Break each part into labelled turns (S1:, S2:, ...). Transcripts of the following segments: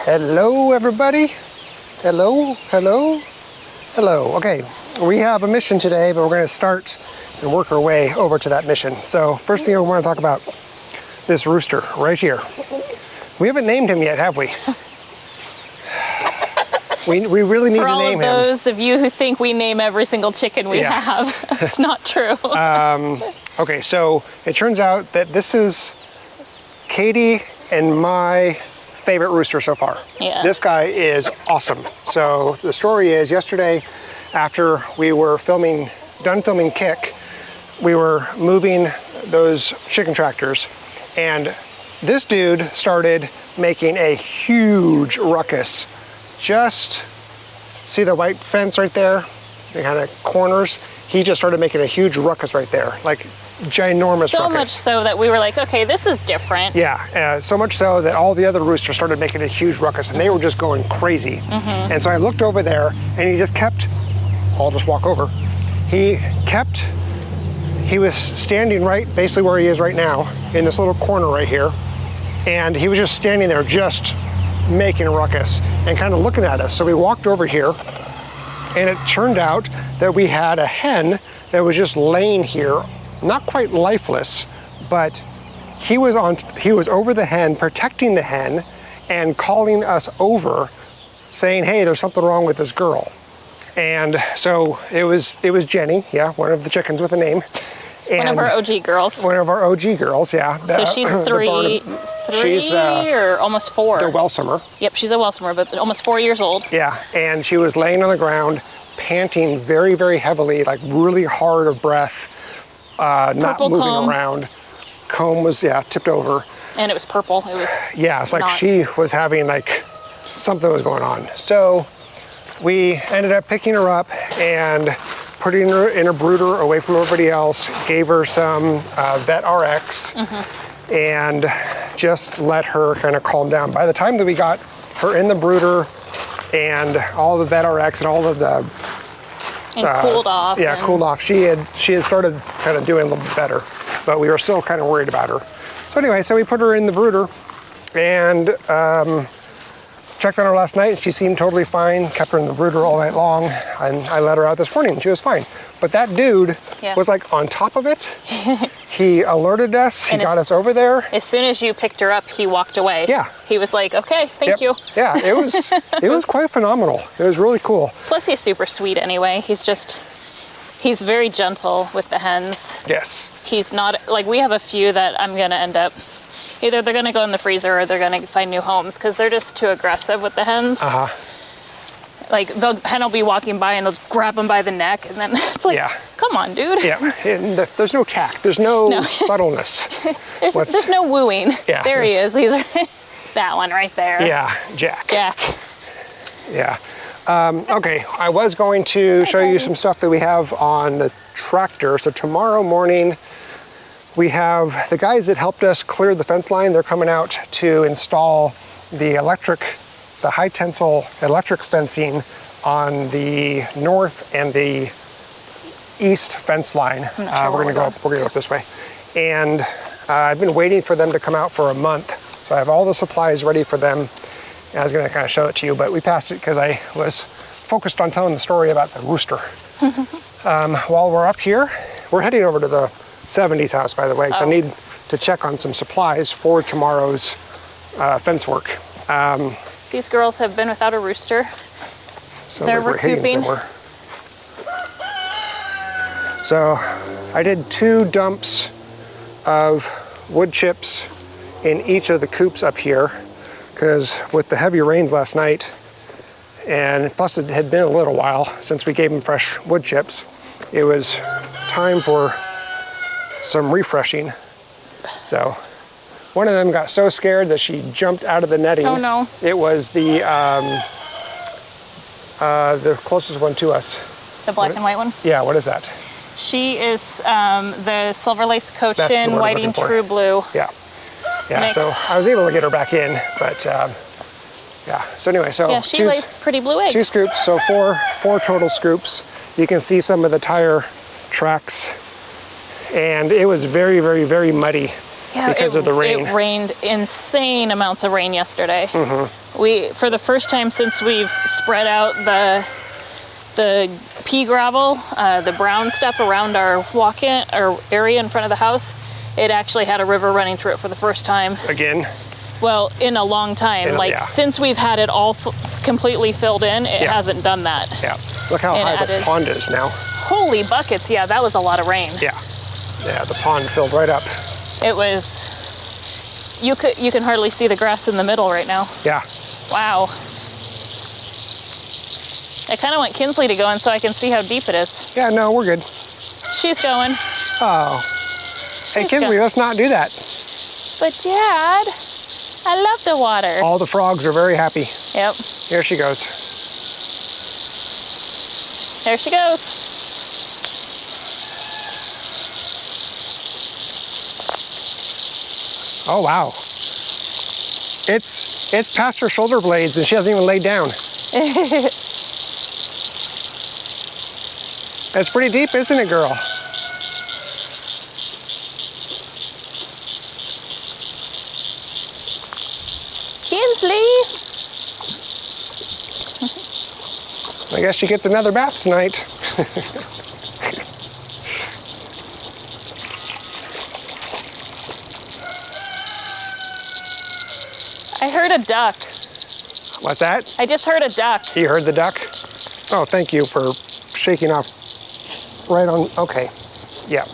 S1: Hello, everybody. Hello, hello, hello. Okay, we have a mission today, but we're going to start and work our way over to that mission. So first thing I want to talk about, this rooster right here. We haven't named him yet, have we? We really need to name him.
S2: For all of those of you who think we name every single chicken we have, it's not true.
S1: Okay, so it turns out that this is Katie and my favorite rooster so far.
S2: Yeah.
S1: This guy is awesome. So the story is, yesterday after we were done filming Kick, we were moving those chicken tractors, and this dude started making a huge ruckus. Just see the white fence right there, the kind of corners? He just started making a huge ruckus right there, like ginormous ruckus.
S2: So much so that we were like, okay, this is different.
S1: Yeah, so much so that all the other roosters started making a huge ruckus, and they were just going crazy. And so I looked over there, and he just kept, I'll just walk over. He was standing right, basically where he is right now, in this little corner right here. And he was just standing there, just making a ruckus and kind of looking at us. So we walked over here, and it turned out that we had a hen that was just laying here, not quite lifeless, but he was over the hen, protecting the hen, and calling us over, saying, hey, there's something wrong with this girl. And so it was Jenny, yeah, one of the chickens with a name. And
S2: one of our OG girls.
S1: One of our OG girls, yeah.
S2: So she's three or almost 4.
S1: The Welsomer.
S2: Yep, she's a Welsomer, but almost 4 years old.
S1: Yeah, and she was laying on the ground, panting very, very heavily, like really hard of breath, not moving around. Comb was, tipped over. And
S2: it was purple. It was
S1: it's like she was having like something was going on. So we ended up picking her up and putting her in a brooder away from everybody else, gave her some Vet RX, and just let her kind of calm down. By the time that we got her in the brooder and all the Vet RX and all of the
S2: cooled off.
S1: Yeah, cooled off. She had started kind of doing a little bit better, but we were still kind of worried about her. So anyway, so we put her in the brooder and checked on her last night. She seemed totally fine, kept her in the brooder all night long, and I let her out this morning and she was fine. But that dude was like on top of it. He alerted us, he got us over there.
S2: As soon as you picked her up, he walked away.
S1: Yeah.
S2: He was like, okay, thank you.
S1: Yeah, it was quite phenomenal. It was really cool.
S2: Plus he's super sweet anyway. He's very gentle with the hens.
S1: Yes.
S2: He's not, like we have a few that I'm gonna end up, either they're gonna go in the freezer or they're gonna find new homes because they're just too aggressive with the hens. Like the hen will be walking by and they'll grab them by the neck, and then it's like, come on, dude.
S1: Yeah, and there's no tact, there's no subtleness.
S2: there's no wooing.
S1: Yeah,
S2: there he is. That one right there.
S1: Yeah, Jack. Yeah. Okay, I was going to show you some stuff that we have on the tractor. So tomorrow morning, we have the guys that helped us clear the fence line. They're coming out to install the high tensile electric fencing on the north and the east fence line. We're gonna go up this way. And I've been waiting for them to come out for a month. So I have all the supplies ready for them. And I was gonna kind of show it to you, but we passed it because I was focused on telling the story about the rooster. While we're up here, we're heading over to the 70s house, by the way, because I need to check on some supplies for tomorrow's fence work.
S2: These girls have been without a rooster. They're
S1: like recouping. So I did 2 dumps of wood chips in each of the coops up here, because with the heavy rains last night, and plus it had been a little while since we gave them fresh wood chips, it was time for some refreshing. So one of them got so scared that she jumped out of the netting.
S2: Oh no.
S1: It was the closest one to us.
S2: The black and white one?
S1: Yeah, what is that?
S2: She is the Silver Lace Cochin Whiting True Blue.
S1: Yeah,
S2: mix.
S1: So I was able to get her back in, but so anyway, so
S2: she lays pretty blue eggs.
S1: 2 scoops, so four total scoops. You can see some of the tire tracks, and it was very, very, very muddy because of the rain.
S2: It rained insane amounts of rain yesterday. For the first time since we've spread out the pea gravel, the brown stuff around our walk-in or area in front of the house, it actually had a river running through it for the first time.
S1: Again?
S2: Well, in a long time. Since we've had it all completely filled in, it hasn't done that.
S1: Yeah. Look how high the pond is now.
S2: Holy buckets, yeah, that was a lot of rain.
S1: Yeah. Yeah, the pond filled right up.
S2: It was, you can hardly see the grass in the middle right now.
S1: Yeah.
S2: Wow. I kind of want Kinsley to go in so I can see how deep it is.
S1: Yeah, no, we're good.
S2: She's going.
S1: Oh. Hey, Kinsley, let's not do that.
S2: But Dad, I love the water.
S1: All the frogs are very happy.
S2: Yep.
S1: Here she goes.
S2: There she goes.
S1: Oh, wow. It's past her shoulder blades and she hasn't even laid down. It's pretty deep, isn't it, girl?
S2: Kinsley!
S1: I guess she gets another bath tonight.
S2: I heard a duck.
S1: What's that?
S2: I just heard a duck.
S1: You heard the duck? Oh, thank you for shaking off right on. Okay. Yeah.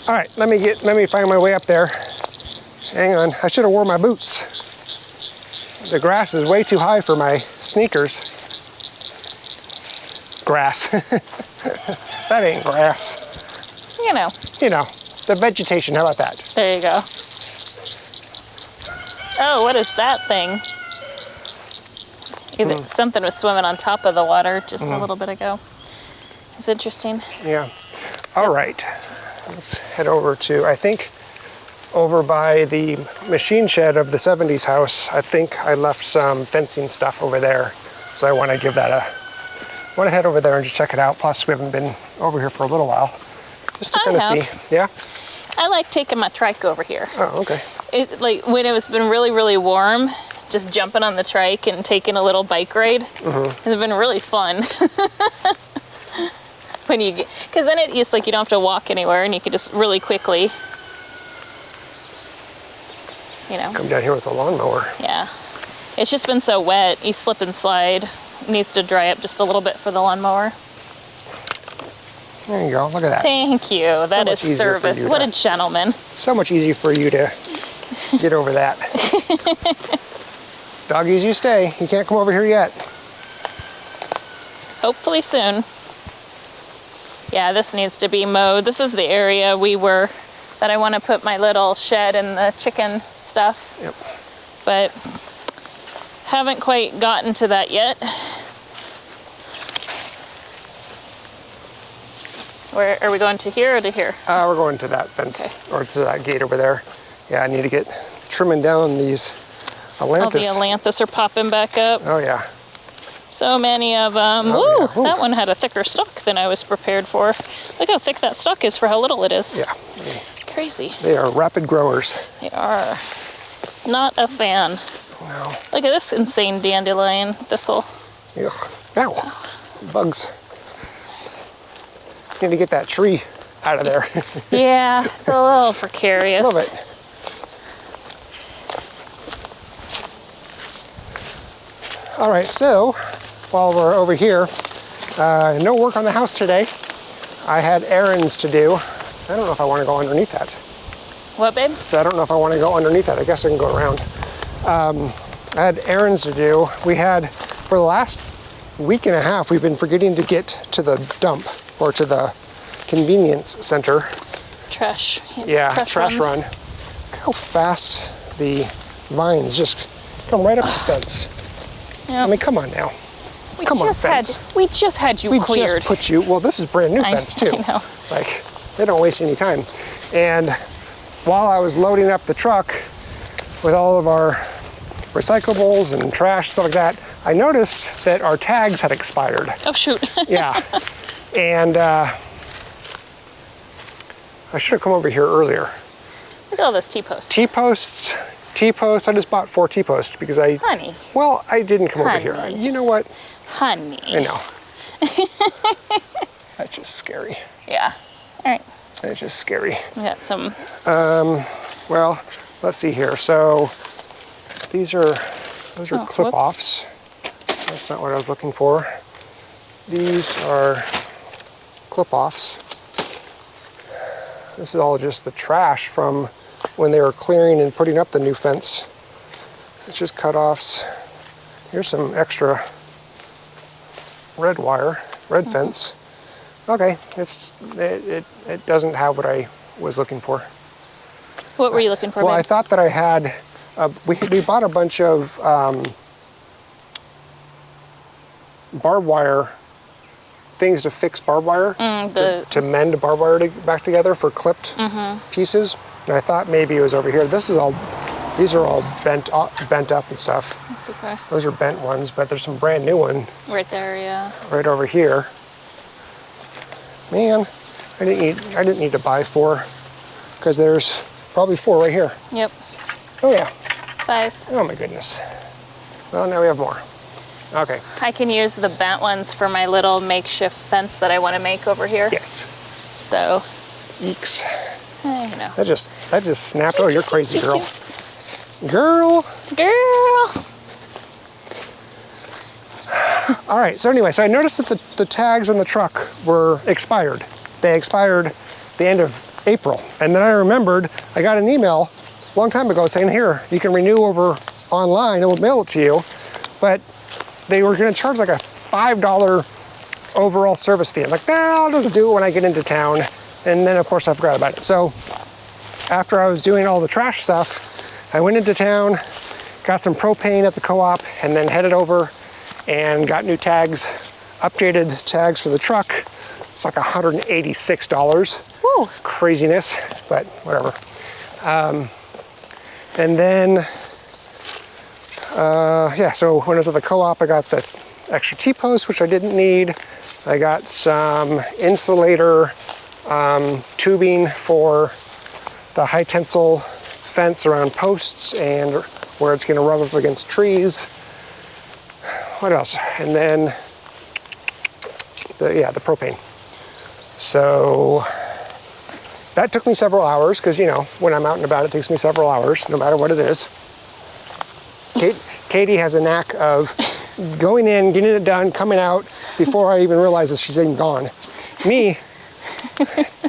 S1: All right, let me find my way up there. Hang on, I should have worn my boots. The grass is way too high for my sneakers. Grass. That ain't grass.
S2: You know.
S1: You know, the vegetation, how about that?
S2: There you go. Oh, what is that thing? Either something was swimming on top of the water just a little bit ago. It's interesting.
S1: Yeah. All right. Let's head over to, I think, over by the machine shed of the 70s house. I think I left some fencing stuff over there. So I want to give that I want to head over there and just check it out. Plus, we haven't been over here for a little while. Just to kind of see. Yeah?
S2: I like taking my trike over here.
S1: Oh, okay.
S2: It, like when it's been really, really warm, just jumping on the trike and taking a little bike ride. It's been really fun. When you get, because then it's like you don't have to walk anywhere and you can just really quickly, you know.
S1: Come down here with a lawnmower.
S2: Yeah. It's just been so wet. You slip and slide. It needs to dry up just a little bit for the lawnmower.
S1: There you go. Look at that.
S2: Thank you. That is service. What a gentleman.
S1: So much easier for you to get over that. Doggies, you stay. You can't come over here yet.
S2: Hopefully soon. Yeah, this needs to be mowed. This is the area that I want to put my little shed and the chicken stuff.
S1: Yep.
S2: But haven't quite gotten to that yet. Where are we going, to here or to here?
S1: We're going to that fence, or to that gate over there. Yeah, I need to get trimming down these ailanthus.
S2: All the ailanthus are popping back up.
S1: Oh yeah.
S2: So many of them.
S1: Oh,
S2: Woo,
S1: yeah.
S2: that one had a thicker stalk than I was prepared for. Look how thick that stalk is for how little it is.
S1: Yeah.
S2: Crazy.
S1: They are rapid growers.
S2: They are. Not a fan.
S1: No.
S2: Look at this insane dandelion thistle.
S1: Ugh. Ow. Bugs. Need to get that tree out of there.
S2: Yeah, it's a little precarious.
S1: Love it. All right, so while we're over here, no work on the house today. I had errands to do. I don't know if I want to go underneath that.
S2: What, babe?
S1: So I don't know if I want to go underneath that. I guess I can go around. I had errands to do. We had, for the last week and a half, we've been forgetting to get to the dump or to the convenience center.
S2: Trash.
S1: Yeah, trash run. Look how fast the vines just come right up the fence.
S2: Yep.
S1: I mean, come on now. Come on, fence.
S2: We just had you
S1: We
S2: cleared.
S1: just put you, well, this is brand new fence too.
S2: I know.
S1: Like, they don't waste any time. And while I was loading up the truck with all of our recyclables and trash, stuff like that, I noticed that our tags had expired.
S2: Oh, shoot.
S1: Yeah. And I should have come over here earlier.
S2: Look at all those T-posts.
S1: T-posts T-posts. I just bought 4 T-posts because
S2: Honey.
S1: well, I didn't come over here.
S2: Honey.
S1: You know what?
S2: Honey.
S1: I know. That's just scary.
S2: Yeah. All right.
S1: That's just scary.
S2: We got some.
S1: Well, let's see here. So those are clip-offs. That's not what I was looking for. These are clip-offs. This is all just the trash from when they were clearing and putting up the new fence. It's just cut-offs. Here's some extra red wire, red fence. Okay, it doesn't have what I was looking for.
S2: What were you looking for?
S1: Well,
S2: babe?
S1: I thought that I had, we bought a bunch of barbed wire things to fix barbed wire, to mend barbed wire back together for clipped pieces. And I thought maybe it was over here. These are all bent up and stuff.
S2: That's okay.
S1: Those are bent ones, but there's some brand new ones.
S2: Right there, yeah.
S1: Right over here. Man, I didn't need to buy 4 because there's probably 4 right here.
S2: Yep.
S1: Oh yeah.
S2: 5.
S1: Oh my goodness. Well, now we have more. Okay.
S2: I can use the bent ones for my little makeshift fence that I want to make over here.
S1: Yes.
S2: So.
S1: Eeks.
S2: You know.
S1: That just snapped. Oh, you're crazy, girl. Girl. All right. So anyway, so I noticed that the tags on the truck were expired. They expired the end of April, and then I remembered I got an email a long time ago saying, here, you can renew over online, and we'll mail it to you, but they were going to charge like a $5 overall service fee. I'm like, nah, I'll just do it when I get into town. And then of course I forgot about it. So after I was doing all the trash stuff, I went into town, got some propane at the co-op, and then headed over and got new tags, updated tags for the truck. It's like $186.
S2: Woo.
S1: Craziness, but whatever. And then, yeah, so when I was at the co-op, I got the extra T-posts, which I didn't need. I got some insulator tubing for the high tensile fence around posts and where it's going to rub up against trees. What else? And then the propane. So that took me several hours because, you know, when I'm out and about, it takes me several hours, no matter what it is. Katie has a knack of going in, getting it done, coming out before I even realize that she's even gone. Me,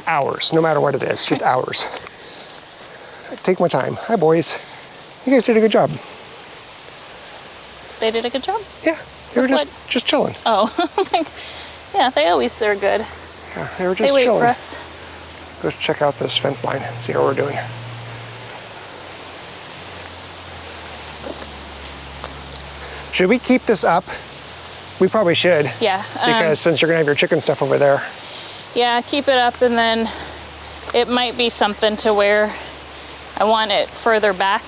S1: hours, no matter what it is, just hours. I take my time. Hi, boys. You guys did a good job.
S2: They did a good job?
S1: Yeah, they were just chilling.
S2: Oh, yeah, they always are good.
S1: Yeah, they were just
S2: chilling. They wait
S1: chilling.
S2: for us.
S1: Go check out this fence line, see how we're doing. Should we keep this up? We probably should.
S2: Yeah.
S1: Because since you're gonna have your chicken stuff over there.
S2: Yeah, keep it up, and then it might be something to where I want it further back.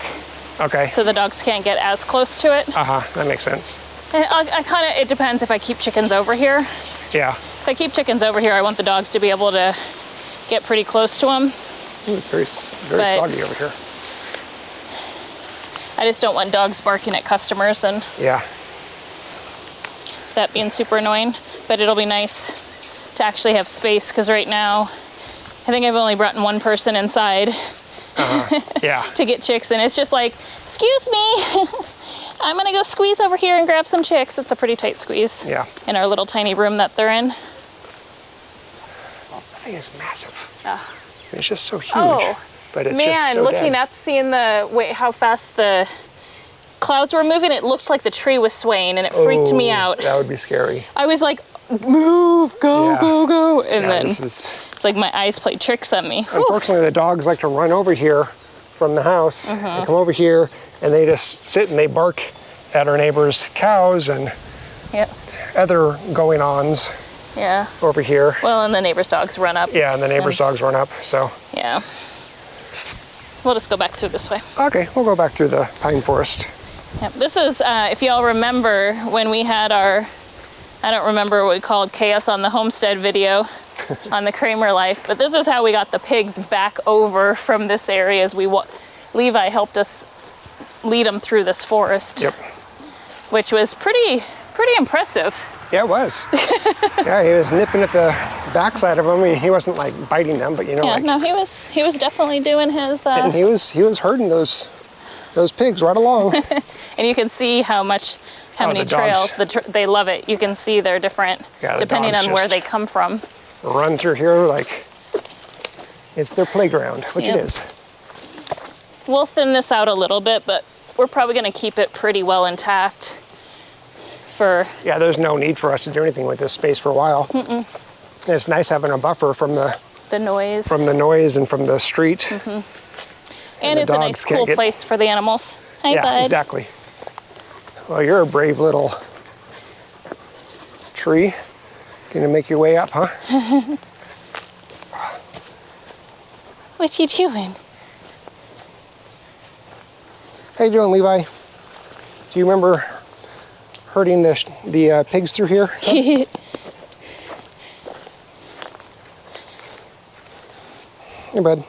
S1: Okay.
S2: So the dogs can't get as close to it.
S1: That makes sense.
S2: It depends if I keep chickens over here.
S1: Yeah.
S2: If I keep chickens over here, I want the dogs to be able to get pretty close to them.
S1: Ooh, it's very soggy over here.
S2: I just don't want dogs barking at customers and
S1: yeah,
S2: that being super annoying. But it'll be nice to actually have space, because right now I think I've only brought one person inside
S1: yeah.
S2: to get chicks, and it's just like, excuse me, I'm gonna go squeeze over here and grab some chicks. That's a pretty tight squeeze.
S1: Yeah.
S2: In our little tiny room that they're in.
S1: That thing is massive.
S2: Yeah.
S1: It's just so huge.
S2: Oh,
S1: but it's
S2: man,
S1: just so
S2: looking
S1: dead.
S2: up, seeing how fast the clouds were moving, it looked like the tree was swaying, and it freaked me out.
S1: That would be scary.
S2: I was like, move, go,
S1: Yeah.
S2: go, go. And
S1: Yeah,
S2: then
S1: it's
S2: like my eyes played tricks on me.
S1: Unfortunately, the dogs like to run over here from the house. They come over here and they just sit and they bark at our neighbors' cows and
S2: Yep.
S1: other going-ons
S2: Yeah.
S1: over here.
S2: Well, and the neighbors' dogs run up.
S1: Yeah, and the neighbors' dogs run up, so.
S2: Yeah. We'll just go back through this way.
S1: Okay, we'll go back through the pine forest.
S2: Yep. This is, if y'all remember when we had our, I don't remember what we called Chaos on the Homestead video on the Kraemer life, but this is how we got the pigs back over from this area. As Levi helped us lead them through this forest.
S1: Yep.
S2: Which was pretty impressive.
S1: Yeah, it was. Yeah, he was nipping at the backside of them. He wasn't like biting them, but you know,
S2: Yeah,
S1: like,
S2: no, he was definitely doing his.
S1: and he was herding those pigs right along.
S2: And you can see how many trails they love it. You can see they're different depending on where they come from.
S1: Run through here like it's their playground, which it is.
S2: We'll thin this out a little bit, but we're probably going to keep it pretty well intact. Yeah,
S1: there's no need for us to do anything with this space for a while. It's nice having a buffer from the noise. From the noise and from the street.
S2: And it's a nice cool place for the animals. Hi,
S1: yeah,
S2: bud.
S1: Exactly. Well, you're a brave little tree. Gonna make your way up, huh?
S2: What you doing?
S1: How you doing, Levi? Do you remember herding the pigs through here? Hey, bud.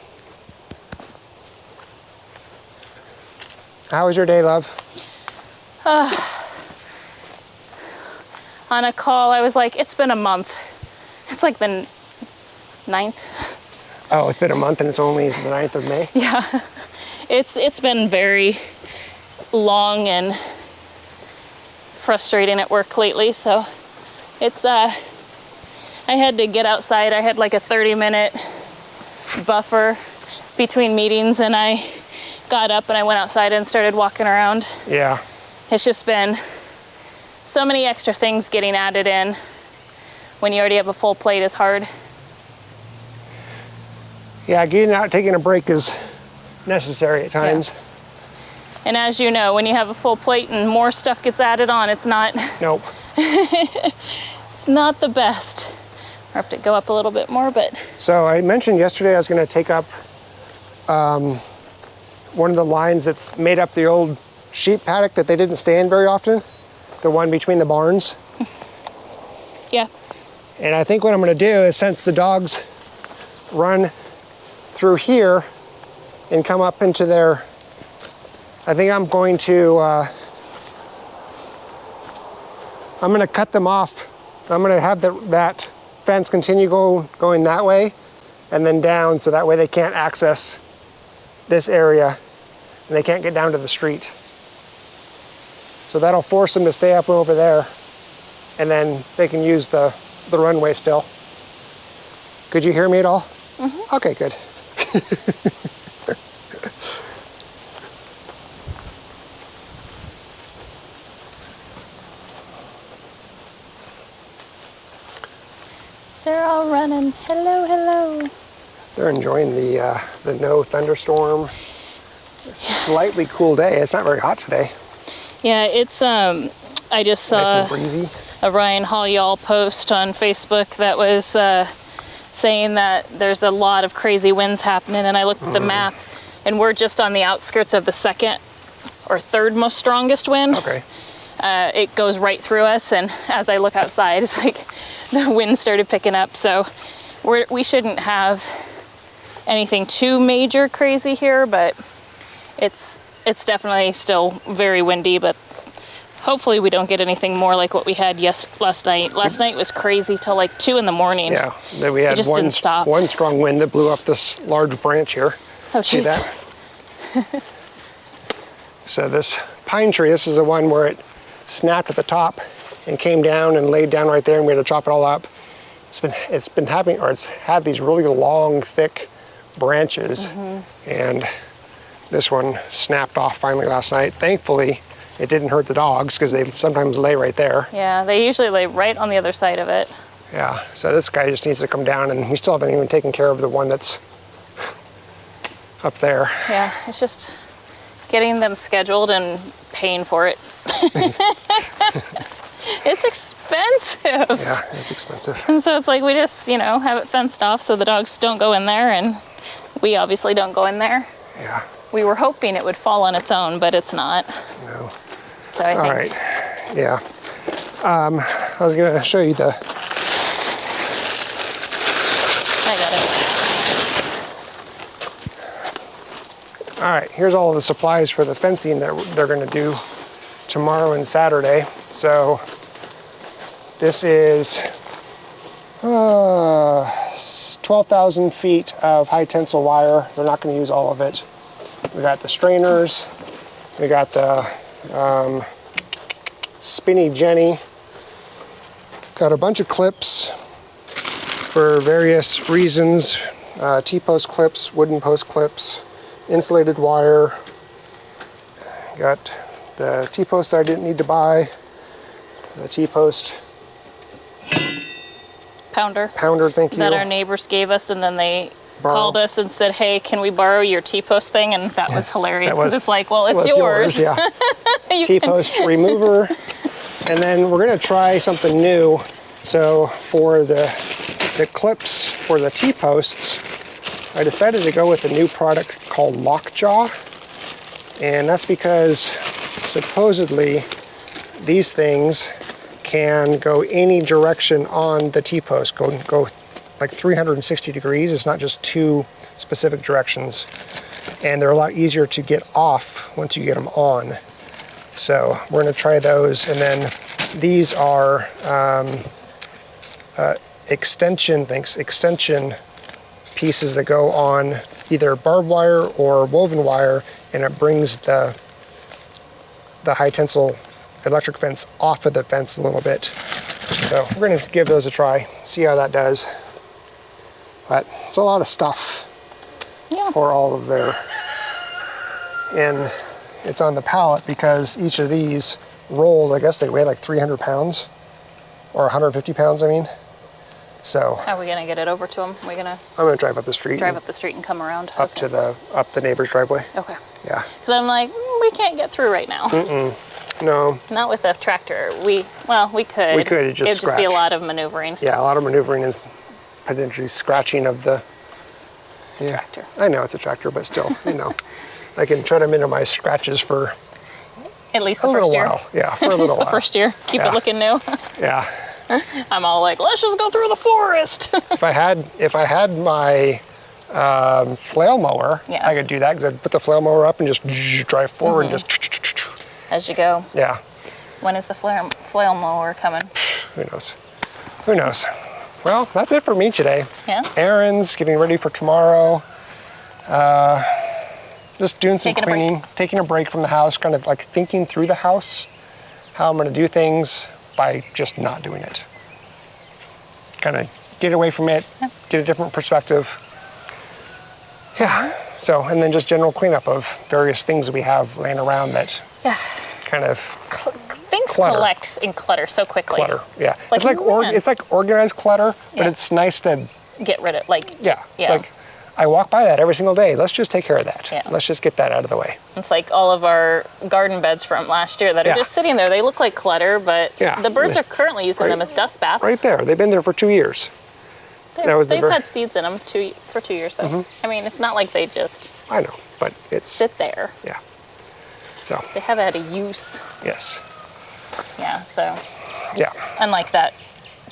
S1: How was your day, love?
S2: On a call, I was like, it's been a month. It's like the 9th.
S1: Oh, it's been a month and it's only the 9th of May?
S2: Yeah. It's been very long and frustrating at work lately, so it's I had to get outside. I had like a 30-minute buffer between meetings, and I got up and I went outside and started walking around.
S1: Yeah.
S2: It's just been so many extra things getting added in when you already have a full plate is hard.
S1: Yeah, getting out, taking a break is necessary at times.
S2: Yeah. And as you know, when you have a full plate and more stuff gets added on, it's not.
S1: Nope.
S2: It's not the best. I have to go up a little bit more, but.
S1: So I mentioned yesterday I was going to take up one of the lines that's made up the old sheep paddock that they didn't stay in very often, the one between the barns.
S2: Yeah.
S1: And I think what I'm going to do is, since the dogs run through here and come up into their, I think I'm going to cut them off. I'm going to have that fence continue going that way and then down, so that way they can't access this area and they can't get down to the street. So that'll force them to stay up over there, and then they can use the runway still. Could you hear me at all? Mm-hmm. Okay, good.
S2: They're all running. Hello, hello.
S1: They're enjoying the no thunderstorm. Slightly cool day. It's not very hot today.
S2: Yeah, it's I just saw
S1: nice and breezy.
S2: A Ryan Hall post on Facebook that was saying that there's a lot of crazy winds happening, and I looked at the map, and we're just on the outskirts of the second or third most strongest wind.
S1: Okay.
S2: It goes right through us, and as I look outside, it's like the wind started picking up. So we shouldn't have anything too major crazy here, but it's definitely still very windy. But hopefully we don't get anything more like what we had last night. Last night was crazy till like 2 in the morning.
S1: Yeah, then we had
S2: didn't stop.
S1: One strong wind that blew up this large branch here.
S2: Oh,
S1: see
S2: jeez.
S1: that? So this pine tree, this is the one where it snapped at the top and came down and laid down right there, and we had to chop it all up. It's had these really long, thick branches, and this one snapped off finally last night. Thankfully, it didn't hurt the dogs, because they sometimes lay right there.
S2: Yeah, they usually lay right on the other side of it.
S1: Yeah, so this guy just needs to come down, and we still haven't even taken care of the one that's up there.
S2: Yeah, it's just getting them scheduled and paying for it. It's expensive.
S1: Yeah, it's expensive.
S2: And so it's like we just, have it fenced off so the dogs don't go in there, and we obviously don't go in there.
S1: Yeah.
S2: We were hoping it would fall on its own, but it's not.
S1: No.
S2: So I think.
S1: All right. Yeah. I was going to show you the.
S2: I got it.
S1: All right, here's all of the supplies for the fencing that they're gonna do tomorrow and Saturday. So this is 12,000 feet of high tensile wire. They're not gonna use all of it. We got the strainers, we got the spinny Jenny, got a bunch of clips for various reasons, T-post clips, wooden post clips, insulated wire, got the T-post I didn't need to buy, the T-post
S2: Pounder,
S1: thank you,
S2: that our neighbors gave us, and then they called us and said, hey, can we borrow your T-post thing? And that was hilarious, because it's like, well, it's yours.
S1: Yeah. T-post remover. And then we're gonna try something new. So for the clips for the T-posts, I decided to go with a new product called Lockjaw. And that's because supposedly these things can go any direction on the T-post, go like 360 degrees. It's not just two specific directions. And they're a lot easier to get off once you get them on. So we're gonna try those. And then these are extension pieces that go on either barbed wire or woven wire, and it brings the high tensile electric fence off of the fence a little bit. So we're gonna give those a try, see how that does. But it's a lot of stuff for all of their, and it's on the pallet because each of these rolls, I guess they weigh like 300 pounds or 150 pounds, I mean. So
S2: how are we gonna get it over to them? I'm
S1: gonna drive up the street.
S2: Drive up the street and come around?
S1: Up to the neighbor's driveway.
S2: Okay.
S1: Yeah.
S2: Because I'm like, we can't get through right now.
S1: No.
S2: Not with a tractor. We could.
S1: We could, it'd just
S2: be a lot of maneuvering.
S1: Yeah, a lot of maneuvering and potentially scratching of the
S2: Tractor.
S1: I know it's a tractor, but still, you know, I can try to minimize scratches for
S2: at least the first year.
S1: While. Yeah, for a little while.
S2: The first year. Keep it looking new.
S1: Yeah.
S2: I'm all like, let's just go through the forest.
S1: If I had my flail mower, I could do that, because I'd put the flail mower up and just drive forward and just
S2: as you go.
S1: Yeah.
S2: When is the flail mower coming?
S1: Who knows? Who knows? Well, that's it for me today.
S2: Yeah.
S1: Errands, getting ready for tomorrow. Just doing some cleaning, taking a break from the house, kind of like thinking through the house, how I'm gonna do things by just not doing it. Kind of get away from it, get a different perspective. Yeah, so, and then just general cleanup of various things we have laying around that kind of
S2: things collect and clutter so quickly.
S1: Clutter, yeah. It's like organized clutter, but it's nice to
S2: get rid of, like,
S1: It's like, I walk by that every single day. Let's just take care of that. Yeah. Let's just get that out of the way.
S2: It's like all of our garden beds from last year that are just sitting there. They look like clutter, but the birds are currently using them as dust baths.
S1: Right there. They've been there for 2 years.
S2: They've had seeds in them for 2 years, though. I mean, it's not like they just...
S1: I know, but it's...
S2: sit there.
S1: Yeah. So...
S2: They have had a use.
S1: Yes.
S2: Yeah, so...
S1: Yeah.
S2: Unlike that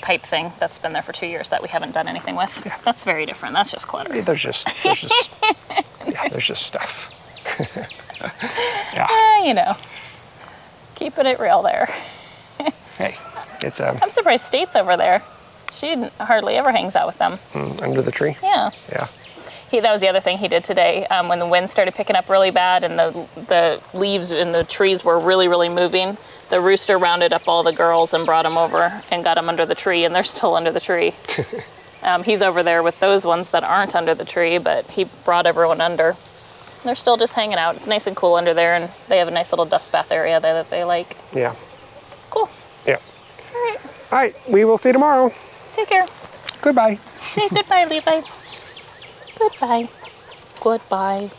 S2: pipe thing that's been there for 2 years that we haven't done anything with. Yeah. That's very different. That's just clutter.
S1: Yeah, there's just stuff.
S2: You know, keeping it real there.
S1: Hey, it's
S2: I'm surprised State's over there. She hardly ever hangs out with them.
S1: Under the tree?
S2: Yeah.
S1: Yeah.
S2: That was the other thing he did today. When the wind started picking up really bad and the leaves in the trees were really, really moving, the rooster rounded up all the girls and brought them over and got them under the tree, and they're still under the tree. He's over there with those ones that aren't under the tree, but he brought everyone under. They're still just hanging out. It's nice and cool under there, and they have a nice little dust bath area there that they like.
S1: Yeah.
S2: Cool.
S1: Yeah.
S2: All right.
S1: All right. We will see you tomorrow.
S2: Take care.
S1: Goodbye.
S2: Say goodbye, Levi. Goodbye. Goodbye.